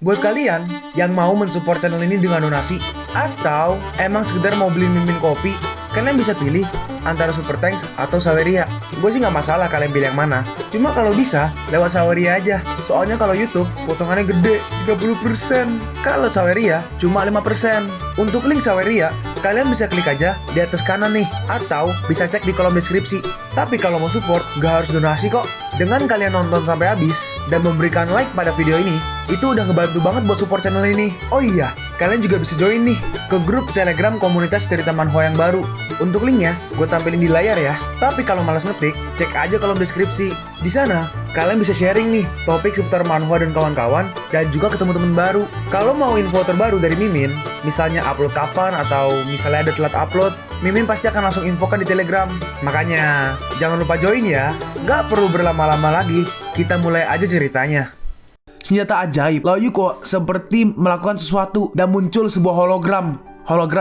Buat kalian yang mau mensupport channel ini dengan donasi, atau emang sekedar mau beli mimin kopi, kalian bisa pilih antara Super Thanks atau Saweria. Gue sih nggak masalah kalian pilih yang mana. Cuma kalau bisa, lewat Saweria aja. Soalnya kalau YouTube, potongannya gede, 30%. Kalau Saweria, cuma 5%. Untuk link Saweria, kalian bisa klik aja di atas kanan nih. Atau bisa cek di kolom deskripsi. Tapi kalau mau support, nggak harus donasi kok. Dengan kalian nonton sampai habis, dan memberikan like pada video ini, itu udah ngebantu banget buat support channel ini. Oh iya, kalian juga bisa join nih ke grup Telegram komunitas cerita manhwa yang baru. Untuk linknya, gue tampilin di layar ya. Tapi kalau malas ngetik, cek aja kolom deskripsi. Di sana, kalian bisa sharing nih topik seputar manhwa dan kawan-kawan, dan juga ketemu teman baru. Kalau mau info terbaru dari Mimin, misalnya upload kapan atau misalnya ada telat upload, Mimin pasti akan langsung infokan di Telegram. Makanya, jangan lupa join ya. Nggak perlu berlama-lama lagi, kita mulai aja ceritanya. Senjata ajaib, Lao Yuko seperti melakukan sesuatu dan muncul sebuah hologram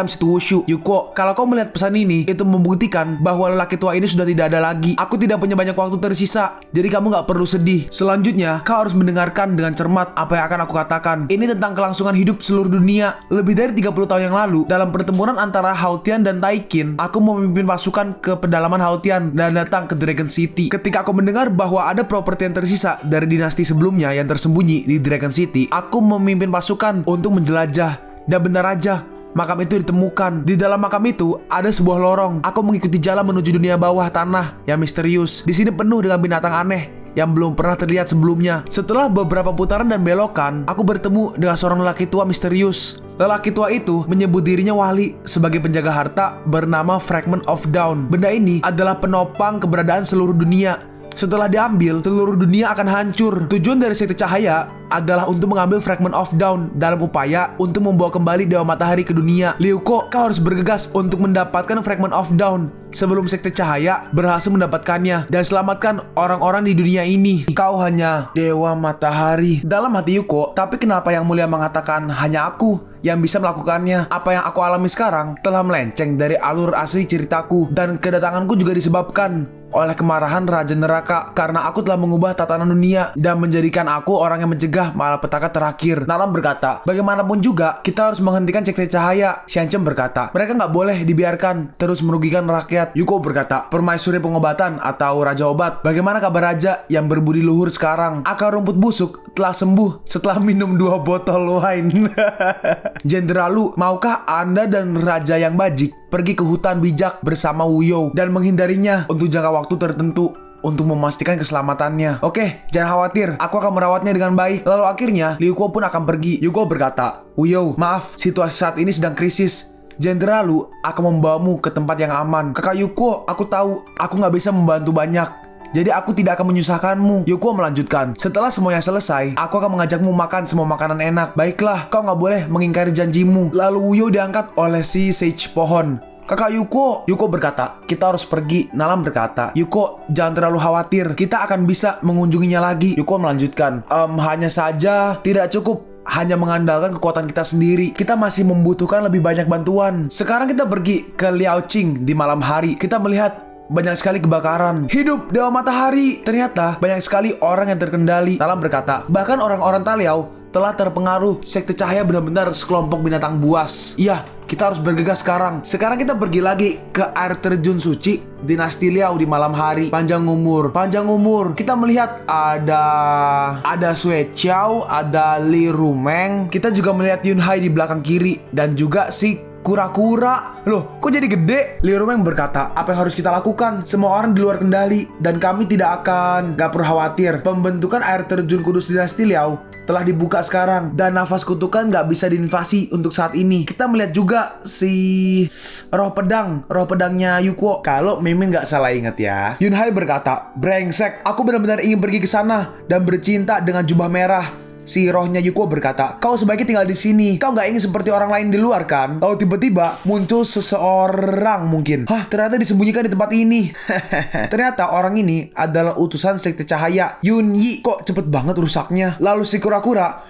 situ Wushu. Yuko, kalau kau melihat pesan ini, itu membuktikan bahwa lelaki tua ini sudah tidak ada lagi. Aku tidak punya banyak waktu tersisa, jadi kamu nggak perlu sedih. Selanjutnya, kau harus mendengarkan dengan cermat apa yang akan aku katakan. Ini tentang kelangsungan hidup seluruh dunia. Lebih dari 30 tahun yang lalu, dalam pertempuran antara Haotian dan Taikin, aku memimpin pasukan ke pedalaman Haotian dan datang ke Dragon City. Ketika aku mendengar bahwa ada properti yang tersisa dari dinasti sebelumnya yang tersembunyi di Dragon City, aku memimpin pasukan untuk menjelajah. Dan benar aja, makam itu ditemukan. Di dalam makam itu ada sebuah lorong. Aku mengikuti jalan menuju dunia bawah tanah yang misterius. Di sini penuh dengan binatang aneh yang belum pernah terlihat sebelumnya. Setelah beberapa putaran dan belokan, aku bertemu dengan seorang lelaki tua misterius. Lelaki tua itu menyebut dirinya wali sebagai penjaga harta bernama Fragment of Dawn. Benda ini adalah penopang keberadaan seluruh dunia. Setelah diambil, seluruh dunia akan hancur. Tujuan dari sekte cahaya adalah untuk mengambil Fragment of Dawn dalam upaya untuk membawa kembali Dewa Matahari ke dunia. Liuko, kau harus bergegas untuk mendapatkan Fragment of Dawn sebelum sekte cahaya berhasil mendapatkannya dan selamatkan orang-orang di dunia ini. Kau hanya Dewa Matahari. Dalam hati Yuko, tapi kenapa Yang Mulia mengatakan hanya aku yang bisa melakukannya? Apa yang aku alami sekarang telah melenceng dari alur asli ceritaku, dan kedatanganku juga disebabkan oleh kemarahan Raja Neraka karena aku telah mengubah tatanan dunia dan menjadikan aku orang yang mencegah malapetaka terakhir. Nalam berkata, bagaimanapun juga kita harus menghentikan sekte cahaya. Xianchem berkata, mereka nggak boleh dibiarkan terus merugikan rakyat. Yuko berkata, permaisuri pengobatan atau Raja Obat, bagaimana kabar Raja yang berbudi luhur sekarang? Akar rumput busuk telah sembuh setelah minum 2 botol wine. Jenderal, maukah Anda dan Raja yang bajik pergi ke hutan bijak bersama Wuyo dan menghindarinya untuk jangka waktu tertentu untuk memastikan keselamatannya? Oke, jangan khawatir, aku akan merawatnya dengan baik. Lalu akhirnya, Liuko pun akan pergi. Yuko berkata, Wuyo, maaf, situasi saat ini sedang krisis. Jenderal akan membawamu ke tempat yang aman. Kakak Yuko, aku tahu, aku nggak bisa membantu banyak, jadi aku tidak akan menyusahkanmu. Yuko melanjutkan, setelah semuanya selesai, aku akan mengajakmu makan semua makanan enak. Baiklah, kau nggak boleh mengingkari janjimu. Lalu Wuyo diangkat oleh si Sage Pohon. Kakak Yuko, Yuko berkata, kita harus pergi. Nalam berkata, Yuko, jangan terlalu khawatir, kita akan bisa mengunjunginya lagi. Yuko melanjutkan, hanya saja tidak cukup hanya mengandalkan kekuatan kita sendiri. Kita masih membutuhkan lebih banyak bantuan. Sekarang kita pergi ke Liaoqing di malam hari. Kita melihat banyak sekali kebakaran. Hidup Dewa Matahari. Ternyata banyak sekali orang yang terkendali. Nalam berkata, bahkan orang-orang Taliao telah terpengaruh. Sekte cahaya benar-benar sekelompok binatang buas. Iya, kita harus bergegas sekarang. Sekarang kita pergi lagi ke air terjun suci Dinasti Liao di malam hari. Panjang umur. Kita melihat ada Sue Qiao, ada Li Rumeng. Kita juga melihat Yun Hai di belakang kiri dan juga si kura-kura. Loh, kok jadi gede? Li Rumeng berkata, apa yang harus kita lakukan? Semua orang di luar kendali dan kami tidak akan. Gak perlu khawatir, pembentukan air terjun kudus Dinasti Liao telah dibuka sekarang dan nafas kutukan gak bisa diinvasi untuk saat ini. Kita melihat juga si roh pedangnya Yuko. Kalau Mimin gak salah ingat ya. Yun Hai berkata, brengsek, aku benar-benar ingin pergi ke sana dan bercinta dengan jubah merah. Si rohnya Yuko berkata, kau sebaiknya tinggal di sini. Kau nggak ingin seperti orang lain di luar kan? Lalu tiba-tiba muncul seseorang mungkin. Hah, ternyata disembunyikan di tempat ini. Ternyata orang ini adalah utusan sekte cahaya, Yun Yi. Kok cepet banget rusaknya? Lalu si kura-kura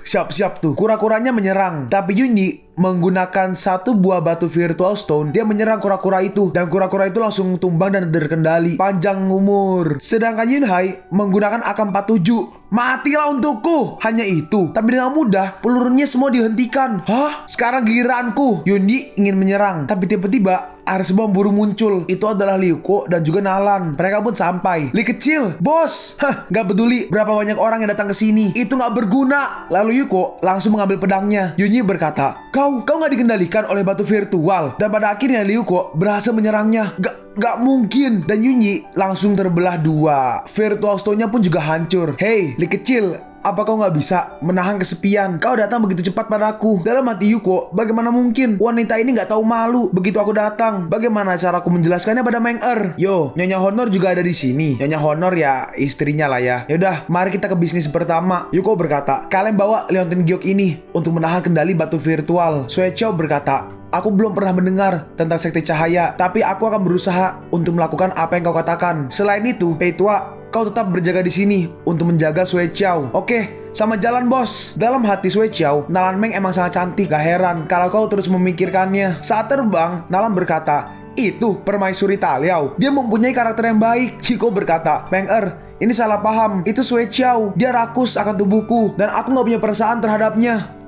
siap-siap tuh. Kura-kuranya menyerang, tapi Yunyi menggunakan satu buah batu virtual stone. Dia menyerang kura-kura itu, dan kura-kura itu langsung tumbang dan terkendali. Panjang umur. Sedangkan Yunhai menggunakan AK-47. Matilah untukku. Hanya itu. Tapi dengan mudah pelurunya semua dihentikan. Hah? Sekarang giliranku. Yunyi ingin menyerang, tapi tiba-tiba ada sebuah burung muncul. Itu adalah Liuko dan juga Nalan. Mereka pun sampai. Li kecil, bos. Hah, gak peduli berapa banyak orang yang datang ke sini. Itu gak berguna. Lalu Yuko langsung mengambil pedangnya. Yunyi berkata, Kau gak dikendalikan oleh batu virtual. Dan pada akhirnya Liuko berhasil menyerangnya. Gak mungkin. Dan Yunyi langsung terbelah dua. Virtual stone-nya pun juga hancur. Hei, Li kecil, apa kau nggak bisa menahan kesepian? Kau datang begitu cepat padaku. Dalam hati Yuko, bagaimana mungkin wanita ini nggak tahu malu begitu aku datang? Bagaimana cara aku menjelaskannya pada Meng-er? Yo, Nyonya Honor juga ada di sini. Nyonya Honor ya istrinya lah ya. Yaudah, mari kita ke bisnis pertama. Yuko berkata, kalian bawa Leontin Giok ini untuk menahan kendali batu virtual. Sue Chow berkata, aku belum pernah mendengar tentang sekte cahaya, tapi aku akan berusaha untuk melakukan apa yang kau katakan. Selain itu, Pei Tua, kau tetap berjaga di sini untuk menjaga Sue Chow. Oke, sama jalan bos. Dalam hati Sue Chow, Nalan Meng emang sangat cantik. Gak heran kalau kau terus memikirkannya. Saat terbang, Nalan berkata, itu permaisuri Taliao. Dia mempunyai karakter yang baik. Hiko berkata, Meng-er, ini salah paham. Itu Sue Chow. Dia rakus akan tubuhku dan aku gak punya perasaan terhadapnya.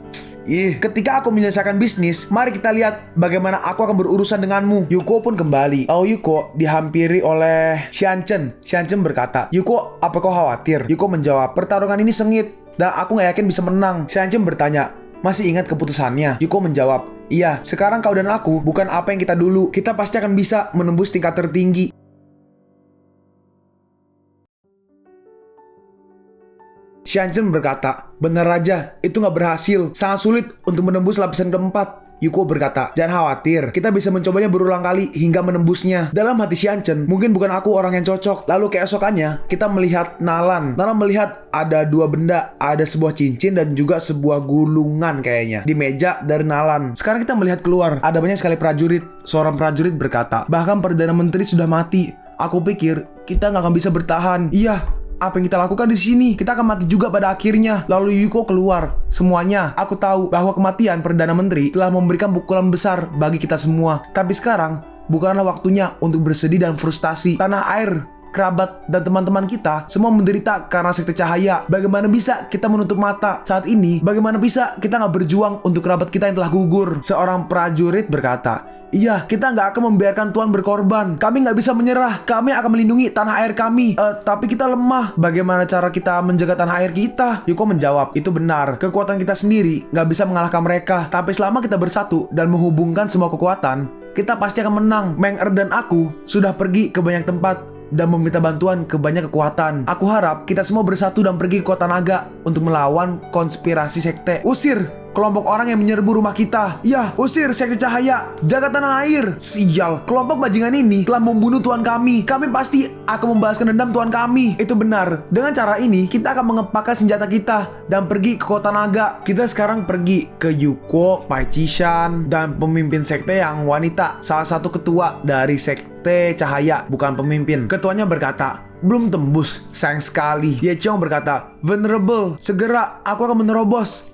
Ketika aku menyelesaikan bisnis, mari kita lihat bagaimana aku akan berurusan denganmu. Yuko pun kembali. Yuko dihampiri oleh Xianchen. Xianchen berkata, Yuko, apa kau khawatir? Yuko menjawab, pertarungan ini sengit dan aku gak yakin bisa menang. Xianchen bertanya, masih ingat keputusannya? Yuko menjawab, iya, sekarang kau dan aku bukan apa yang kita dulu. Kita pasti akan bisa menembus tingkat tertinggi. Xianchen berkata, benar aja, itu gak berhasil. Sangat sulit untuk menembus lapisan keempat. Yuko berkata, jangan khawatir, kita bisa mencobanya berulang kali hingga menembusnya. Dalam hati Xianchen, mungkin bukan aku orang yang cocok. Lalu keesokannya, kita melihat Nalan. Nalan melihat ada dua benda, ada sebuah cincin dan juga sebuah gulungan kayaknya di meja dari Nalan. Sekarang kita melihat keluar, ada banyak sekali prajurit. Seorang prajurit berkata, bahkan Perdana Menteri sudah mati. Aku pikir kita nggak akan bisa bertahan. Iya, apa yang kita lakukan di sini? Kita akan mati juga pada akhirnya. Lalu Yuko keluar. Semuanya, aku tahu bahwa kematian Perdana Menteri telah memberikan pukulan besar bagi kita semua. Tapi sekarang, bukanlah waktunya untuk bersedih dan frustasi. Tanah air, kerabat, dan teman-teman kita semua menderita karena sekte cahaya. Bagaimana bisa kita menutup mata saat ini? Bagaimana bisa kita nggak berjuang untuk kerabat kita yang telah gugur? Seorang prajurit berkata, iya, kita nggak akan membiarkan Tuhan berkorban. Kami nggak bisa menyerah. Kami akan melindungi tanah air kami. Tapi kita lemah. Bagaimana cara kita menjaga tanah air kita? Yuko menjawab, itu benar. Kekuatan kita sendiri nggak bisa mengalahkan mereka. Tapi selama kita bersatu dan menghubungkan semua kekuatan, kita pasti akan menang. Meng-er dan aku sudah pergi ke banyak tempat dan meminta bantuan ke banyak kekuatan. Aku harap kita semua bersatu dan pergi ke kota naga untuk melawan konspirasi sekte. Usir kelompok orang yang menyerbu rumah kita. Ya, usir sekte cahaya. Jaga tanah air. Sial, kelompok bajingan ini telah membunuh tuan kami. Kami pasti akan membalaskan dendam tuan kami. Itu benar. Dengan cara ini, kita akan mengepakkan senjata kita dan pergi ke kota naga. Kita sekarang pergi ke Yuko, Pai Chishan, dan pemimpin sekte yang wanita. Salah satu ketua dari sekte cahaya, bukan pemimpin. Ketuanya berkata, belum tembus, sayang sekali. Ye Chong berkata, Venerable, segera aku akan menerobos.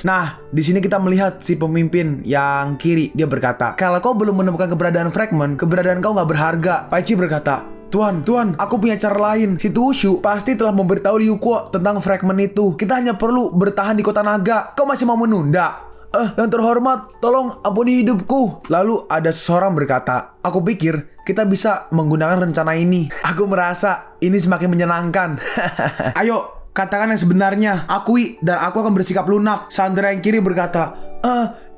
Nah, di sini kita melihat si pemimpin yang kiri. Dia berkata, kalau kau belum menemukan keberadaan fragment, keberadaan kau nggak berharga. Pai Chi berkata, Tuan, aku punya cara lain. Si Tushu pasti telah memberitahu Liu Kuo tentang fragment itu. Kita hanya perlu bertahan di kota naga. Kau masih mau menunda? Yang terhormat, tolong ampuni hidupku. Lalu ada seseorang berkata, aku pikir kita bisa menggunakan rencana ini. Aku merasa ini semakin menyenangkan. Ayo, katakan yang sebenarnya. Akui dan aku akan bersikap lunak. Sandra yang kiri berkata,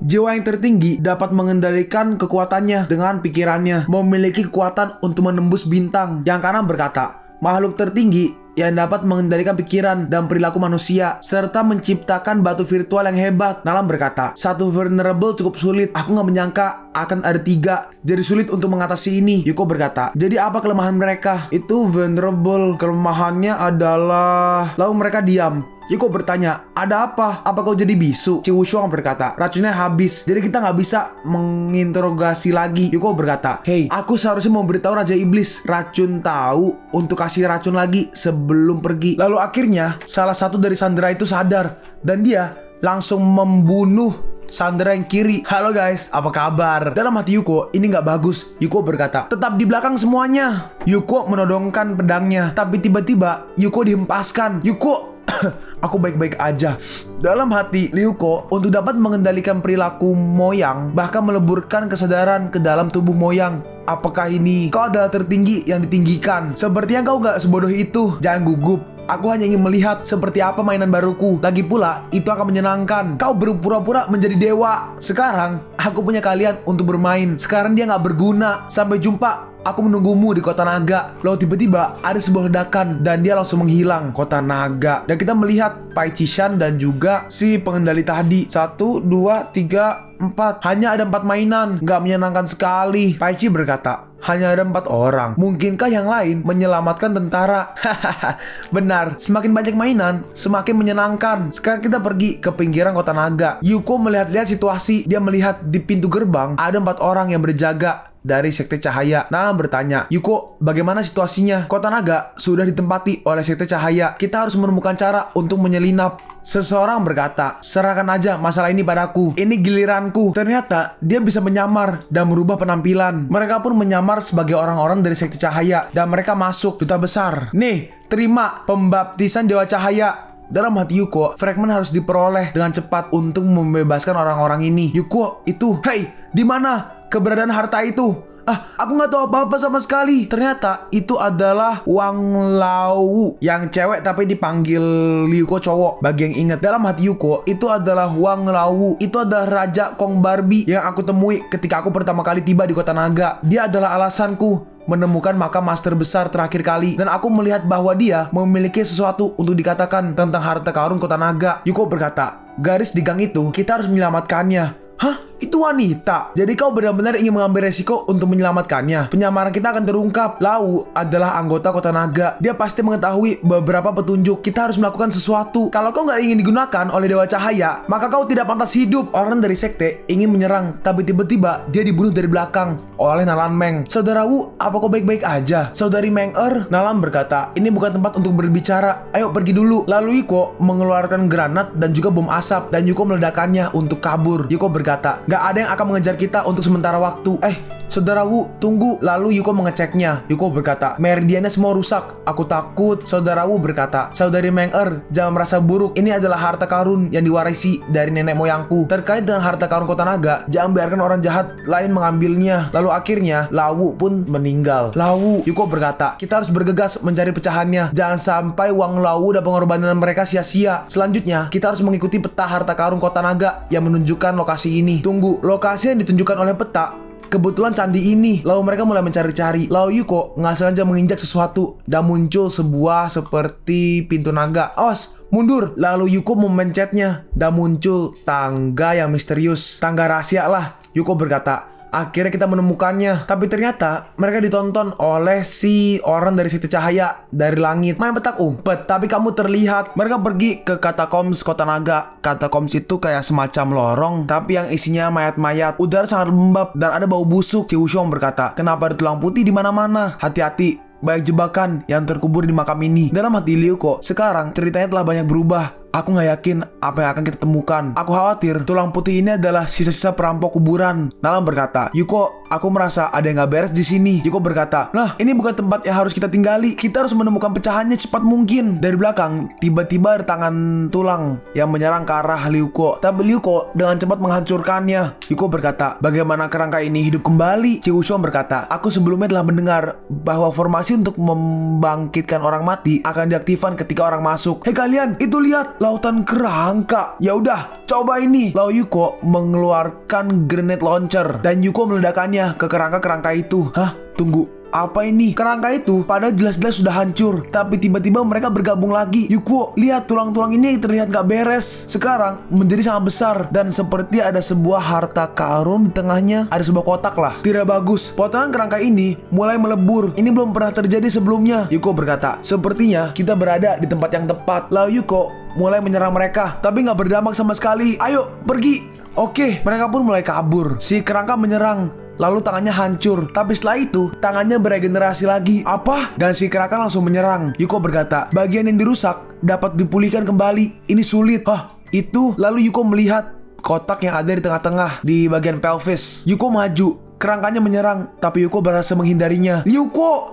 jiwa yang tertinggi dapat mengendalikan kekuatannya dengan pikirannya, memiliki kekuatan untuk menembus bintang. Yang kanan berkata, makhluk tertinggi yang dapat mengendalikan pikiran dan perilaku manusia, serta menciptakan batu virtual yang hebat. Nalan berkata, satu Venerable cukup sulit. Aku gak menyangka akan ada 3. Jadi sulit untuk mengatasi ini. Yuko berkata, jadi apa kelemahan mereka? Itu Venerable. Kelemahannya adalah... Lalu mereka diam. Yuko bertanya, ada apa? Apa kau jadi bisu? Ciwushuang berkata, racunnya habis, jadi kita nggak bisa menginterogasi lagi. Yuko berkata, hey, aku seharusnya memberitahu Raja Iblis. Racun tahu untuk kasih racun lagi sebelum pergi. Lalu akhirnya salah satu dari sandera itu sadar dan dia langsung membunuh sandera yang kiri. Halo guys, apa kabar? Dalam hati Yuko, ini nggak bagus. Yuko berkata, tetap di belakang semuanya. Yuko menodongkan pedangnya, tapi tiba-tiba Yuko dihempaskan. Yuko, aku baik-baik aja. Dalam hati Yuko, untuk dapat mengendalikan perilaku Moyang, bahkan meleburkan kesadaran ke dalam tubuh Moyang. Apakah ini kau adalah tertinggi yang ditinggikan? Sepertinya kau gak sebodoh itu. Jangan gugup. Aku hanya ingin melihat seperti apa mainan baruku. Lagi pula, itu akan menyenangkan. Kau berpura-pura menjadi dewa. Sekarang, aku punya kalian untuk bermain. Sekarang dia gak berguna. Sampai jumpa. Aku menunggumu di kota naga. Lalu tiba-tiba ada sebuah ledakan dan dia langsung menghilang. Kota naga. Dan kita melihat Pai Chishan dan juga si pengendali tadi. 1, 2, 3, 4. Hanya ada 4 mainan. Gak menyenangkan sekali. Pai Chi berkata, hanya ada 4 orang. Mungkinkah yang lain menyelamatkan tentara? Hahaha. Benar. Semakin banyak mainan, semakin menyenangkan. Sekarang kita pergi ke pinggiran kota naga. Yuko melihat-lihat situasi. Dia melihat di pintu gerbang ada 4 orang yang berjaga dari Sekte Cahaya. Nalam bertanya, Yuko, bagaimana situasinya? Kota naga sudah ditempati oleh Sekte Cahaya. Kita harus menemukan cara untuk menyelinap. Seseorang berkata, serahkan aja masalah ini padaku. Ini giliranku. Ternyata dia bisa menyamar dan merubah penampilan. Mereka pun menyamar sebagai orang-orang dari Sekte Cahaya dan mereka masuk duta besar. Nih, terima pembaptisan Dewa Cahaya. Dalam hati Yuko, fragmen harus diperoleh dengan cepat untuk membebaskan orang-orang ini. Yuko, itu, hey, di mana keberadaan harta itu? Aku nggak tahu apa-apa sama sekali. Ternyata itu adalah Wang Lawu yang cewek tapi dipanggil Yuko cowok. Bagi yang ingat, dalam hati Yuko, itu adalah Wang Lawu. Itu adalah Raja Kong Barbie yang aku temui ketika aku pertama kali tiba di kota naga. Dia adalah alasanku menemukan makam master besar terakhir kali. Dan aku melihat bahwa dia memiliki sesuatu untuk dikatakan tentang harta karun kota naga. Yuko berkata, garis di gang itu, kita harus menyelamatkannya. Hah? Itu wanita? Jadi kau benar-benar ingin mengambil resiko untuk menyelamatkannya? Penyamaran kita akan terungkap. Lau adalah anggota kota naga. Dia pasti mengetahui beberapa petunjuk. Kita harus melakukan sesuatu. Kalau kau nggak ingin digunakan oleh Dewa Cahaya, maka kau tidak pantas hidup. Orang dari sekte ingin menyerang, tapi tiba-tiba dia dibunuh dari belakang oleh Nalan Meng. Saudara Wu, apa kau baik-baik aja? Saudari Meng Nalan berkata, ini bukan tempat untuk berbicara. Ayo pergi dulu. Lalu Yuko mengeluarkan granat dan juga bom asap, dan Yuko meledakannya untuk kabur. Yuko berkata, gak ada yang akan mengejar kita untuk sementara waktu. Saudara Wu, tunggu. Lalu Yuko mengeceknya. Yuko berkata, meridiannya semua rusak. Aku takut. Saudara Wu berkata, saudari Meng jangan merasa buruk. Ini adalah harta karun yang diwarisi dari nenek moyangku. Terkait dengan harta karun kota naga, jangan biarkan orang jahat lain mengambilnya. Lalu akhirnya Lawu pun meninggal. Lawu, Yuko berkata, kita harus bergegas mencari pecahannya. Jangan sampai Wang Lawu dan pengorbanan mereka sia-sia. Selanjutnya, kita harus mengikuti peta harta karun kota naga yang menunjukkan lokasi ini. Tunggu, lokasi yang ditunjukkan oleh peta kebetulan candi ini. Lalu mereka mulai mencari-cari. Lalu Yuko nggak sengaja menginjak sesuatu dan muncul sebuah seperti pintu naga. Awas, mundur. Lalu Yuko memencetnya dan muncul tangga yang misterius. Tangga rahasia lah, Yuko berkata. Akhirnya kita menemukannya. Tapi ternyata mereka ditonton oleh si orang dari Sekte Cahaya dari langit. Main petak umpet, tapi kamu terlihat. Mereka pergi ke Catacombs kota naga. Catacombs itu kayak semacam lorong, tapi yang isinya mayat-mayat. Udara sangat lembab dan ada bau busuk. Ciwushuang berkata, kenapa ada tulang putih di mana-mana? Hati-hati, banyak jebakan yang terkubur di makam ini. Dalam hati Yuko, sekarang ceritanya telah banyak berubah. Aku gak yakin apa yang akan kita temukan. Aku khawatir tulang putih ini adalah sisa-sisa perampok kuburan. Nalam berkata, Yuko, aku merasa ada yang gak beres di sini. Yuko berkata, nah, ini bukan tempat yang harus kita tinggali. Kita harus menemukan pecahannya cepat mungkin. Dari belakang, tiba-tiba ada tangan tulang yang menyerang ke arah Yuko. Tapi Yuko dengan cepat menghancurkannya. Yuko berkata, bagaimana kerangka ini hidup kembali? Ciwushuang berkata, aku sebelumnya telah mendengar bahwa formasi untuk membangkitkan orang mati akan diaktifkan ketika orang masuk. Hei kalian, itu lihat, lautan kerangka. Ya udah, coba ini. Lalu Yuko mengeluarkan grenade launcher dan Yuko meledakannya ke kerangka-kerangka itu. Hah? Tunggu. Apa ini? Kerangka itu padahal jelas-jelas sudah hancur, tapi tiba-tiba mereka bergabung lagi. Yuko, lihat tulang-tulang ini terlihat gak beres. Sekarang menjadi sangat besar dan seperti ada sebuah harta karun di tengahnya. Ada sebuah kotak lah. Tidak bagus. Potongan kerangka ini mulai melebur. Ini belum pernah terjadi sebelumnya. Yuko berkata, sepertinya kita berada di tempat yang tepat. Lalu Yuko mulai menyerang mereka, tapi nggak berdampak sama sekali. Ayo, pergi. Oke, mereka pun mulai kabur. Si kerangka menyerang, lalu tangannya hancur. Tapi setelah itu, tangannya beregenerasi lagi. Apa? Dan si kerangka langsung menyerang. Yuko berkata, bagian yang dirusak dapat dipulihkan kembali. Ini sulit. Itu. Lalu Yuko melihat kotak yang ada di tengah-tengah, di bagian pelvis. Yuko maju. Kerangkanya menyerang, tapi Yuko berhasil menghindarinya.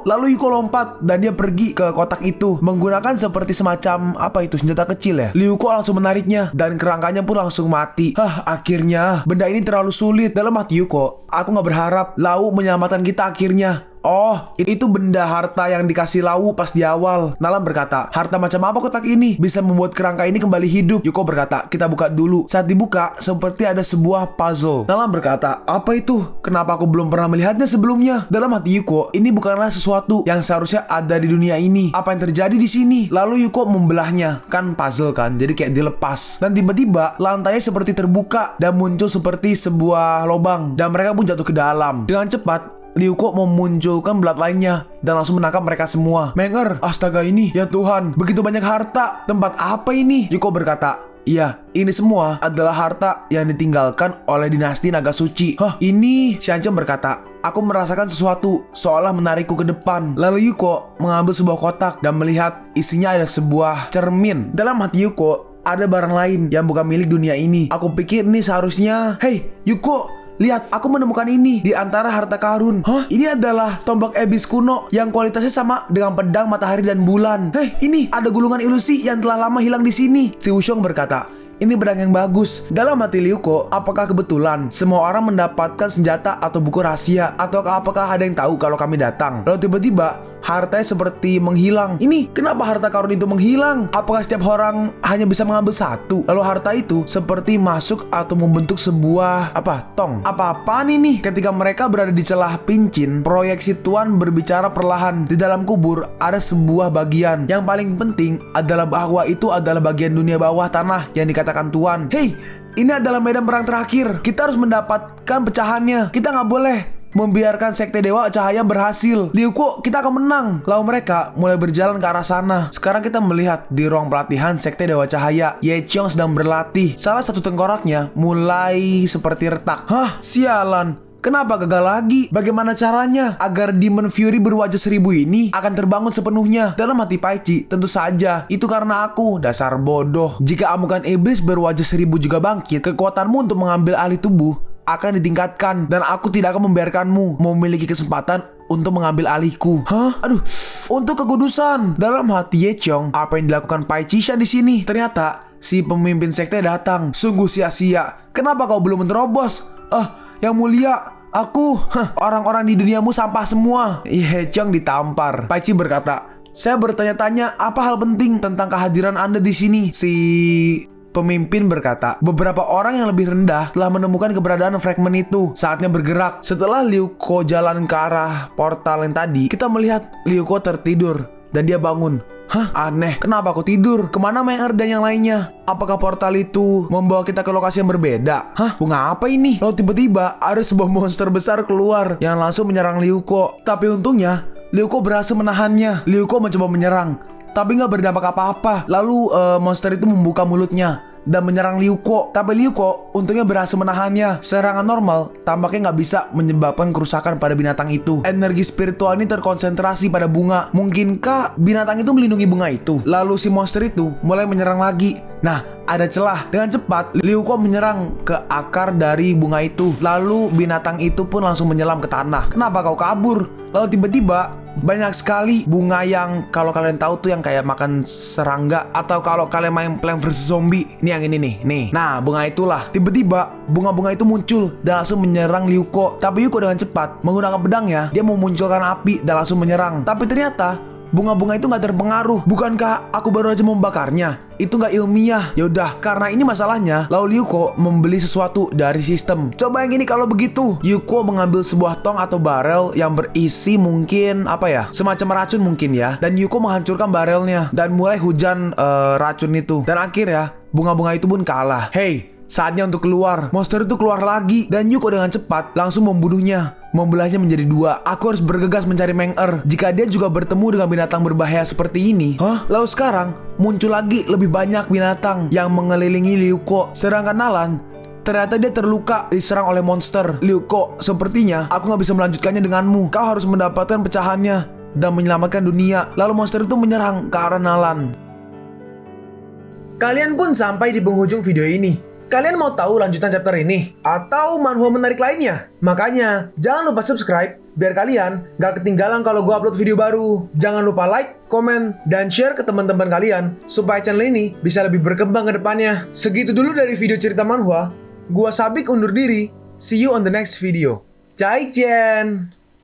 Lalu Yuko lompat dan dia pergi ke kotak itu menggunakan seperti semacam senjata kecil ya. Yuko langsung menariknya dan kerangkanya pun langsung mati. Akhirnya benda ini terlalu sulit. Dalam hati Yuko, aku nggak berharap Lau menyelamatkan kita akhirnya. Oh, itu benda harta yang dikasih Lau pas di awal. Nalam berkata, harta macam apa kotak ini bisa membuat kerangka ini kembali hidup? Yuko berkata, kita buka dulu. Saat dibuka, seperti ada sebuah puzzle. Nalam berkata, apa itu? Kenapa aku belum pernah melihatnya sebelumnya? Dalam hati Yuko, ini bukanlah sesuatu yang seharusnya ada di dunia ini. Apa yang terjadi di sini? Lalu Yuko membelahnya. Kan puzzle kan, jadi kayak dilepas. Dan tiba-tiba, lantainya seperti terbuka dan muncul seperti sebuah lubang. Dan mereka pun jatuh ke dalam. Dengan cepat, Yuko memunculkan belat lainnya dan langsung menangkap mereka semua. Menger, astaga ini, ya Tuhan, begitu banyak harta. Tempat apa ini? Yuko berkata, iya, ini semua adalah harta yang ditinggalkan oleh dinasti Naga Suci. Ini, Xianchen berkata, aku merasakan sesuatu seolah menarikku ke depan. Lalu Yuko mengambil sebuah kotak dan melihat isinya ada sebuah cermin. Dalam hati Yuko, ada barang lain yang bukan milik dunia ini. Aku pikir ini seharusnya, hey, Yuko, lihat, aku menemukan ini di antara harta karun. Ini adalah tombak ebis kuno yang kualitasnya sama dengan pedang matahari dan bulan. Ini ada gulungan ilusi yang telah lama hilang di sini. Si Wushong berkata, ini pedang yang bagus. Dalam hati Yuko, apakah kebetulan semua orang mendapatkan senjata atau buku rahasia? Atau apakah ada yang tahu kalau kami datang? Lalu tiba-tiba, hartanya seperti menghilang. Ini, kenapa harta karun itu menghilang? Apakah setiap orang hanya bisa mengambil satu? Lalu harta itu seperti masuk atau membentuk sebuah, tong. Apa-apaan ini? Ketika mereka berada di celah pincin, proyeksi Tuan berbicara perlahan. Di dalam kubur, ada sebuah bagian. Yang paling penting adalah bahwa itu adalah bagian dunia bawah tanah yang dikatakan Tuan. Hey, ini adalah medan perang terakhir. Kita harus mendapatkan pecahannya. Kita nggak boleh membiarkan sekte dewa cahaya berhasil. Yuko, kita akan menang. Lalu mereka mulai berjalan ke arah sana. Sekarang kita melihat di ruang pelatihan sekte dewa cahaya, Ye Qiong sedang berlatih. Salah satu tengkoraknya mulai seperti retak. Sialan. Kenapa gagal lagi? Bagaimana caranya agar Demon Fury berwajah 1000 ini akan terbangun sepenuhnya? Dalam hati Paichi, tentu saja itu karena aku, dasar bodoh. Jika amukan iblis berwajah 1000 juga bangkit, kekuatanmu untuk mengambil alih tubuh akan ditingkatkan, dan aku tidak akan membiarkanmu memiliki kesempatan untuk mengambil alihku. Untuk kekudusan. Dalam hati Ye Qiong, apa yang dilakukan Paichi Shan di sini? Ternyata si pemimpin sekte datang. Sungguh sia-sia. Kenapa kau belum menerobos? Yang mulia, aku, orang-orang di duniamu sampah semua. Ye Qiong ditampar. Paichi berkata, saya bertanya-tanya apa hal penting tentang kehadiran Anda di sini. Si pemimpin berkata, beberapa orang yang lebih rendah telah menemukan keberadaan fragmen itu. Saatnya bergerak. Setelah Yuko jalan ke arah portal yang tadi, kita melihat Yuko tertidur dan dia bangun. Aneh, kenapa aku tidur? Kemana Menger dan yang lainnya? Apakah portal itu membawa kita ke lokasi yang berbeda? Bunga apa ini? Lalu tiba-tiba ada sebuah monster besar keluar yang langsung menyerang Yuko. Tapi untungnya Yuko berhasil menahannya. Yuko mencoba menyerang, tapi nggak berdampak apa-apa. Lalu monster itu membuka mulutnya dan menyerang Yuko. Tapi Yuko untungnya berhasil menahannya. Serangan normal tampaknya nggak bisa menyebabkan kerusakan pada binatang itu. Energi spiritual ini terkonsentrasi pada bunga. Mungkinkah binatang itu melindungi bunga itu? Lalu si monster itu mulai menyerang lagi. Nah, ada celah. Dengan cepat, Yuko menyerang ke akar dari bunga itu. Lalu binatang itu pun langsung menyelam ke tanah. Kenapa kau kabur? Lalu tiba-tiba banyak sekali bunga yang kalau kalian tahu tuh yang kayak makan serangga, atau kalau kalian main Plants vs Zombie. Ini yang ini nih. Nah, bunga itulah. Tiba-tiba bunga-bunga itu muncul dan langsung menyerang Yuko. Tapi Yuko dengan cepat menggunakan pedangnya, dia memunculkan api dan langsung menyerang. Tapi ternyata bunga-bunga itu nggak terpengaruh. Bukankah aku baru aja membakarnya? Itu nggak ilmiah. Yaudah, karena ini masalahnya, lalu Yuko membeli sesuatu dari sistem. Coba yang ini kalau begitu. Yuko mengambil sebuah tong atau barel yang berisi mungkin semacam racun mungkin ya. Dan Yuko menghancurkan barelnya dan mulai hujan racun itu. Dan akhirnya bunga-bunga itu pun kalah. Hey, Saatnya untuk keluar. Monster itu keluar lagi dan Yuko dengan cepat langsung membunuhnya, membelahnya menjadi dua. Aku harus bergegas mencari Meng-Er jika dia juga bertemu dengan binatang berbahaya seperti ini. Lalu sekarang muncul lagi lebih banyak binatang yang mengelilingi Ryuko. Sedangkan Nalan ternyata dia terluka diserang oleh monster. Ryuko, sepertinya aku gak bisa melanjutkannya denganmu. Kau harus mendapatkan pecahannya dan menyelamatkan dunia. Lalu monster itu menyerang ke arah Nalan. Kalian pun sampai di penghujung video ini. Kalian mau tahu lanjutan chapter ini? Atau manhwa menarik lainnya? Makanya, jangan lupa subscribe biar kalian gak ketinggalan kalau gue upload video baru. Jangan lupa like, komen, dan share ke teman-teman kalian supaya channel ini bisa lebih berkembang ke depannya. Segitu dulu dari video cerita manhwa. Gua Sabik undur diri. See you on the next video. Zaijian!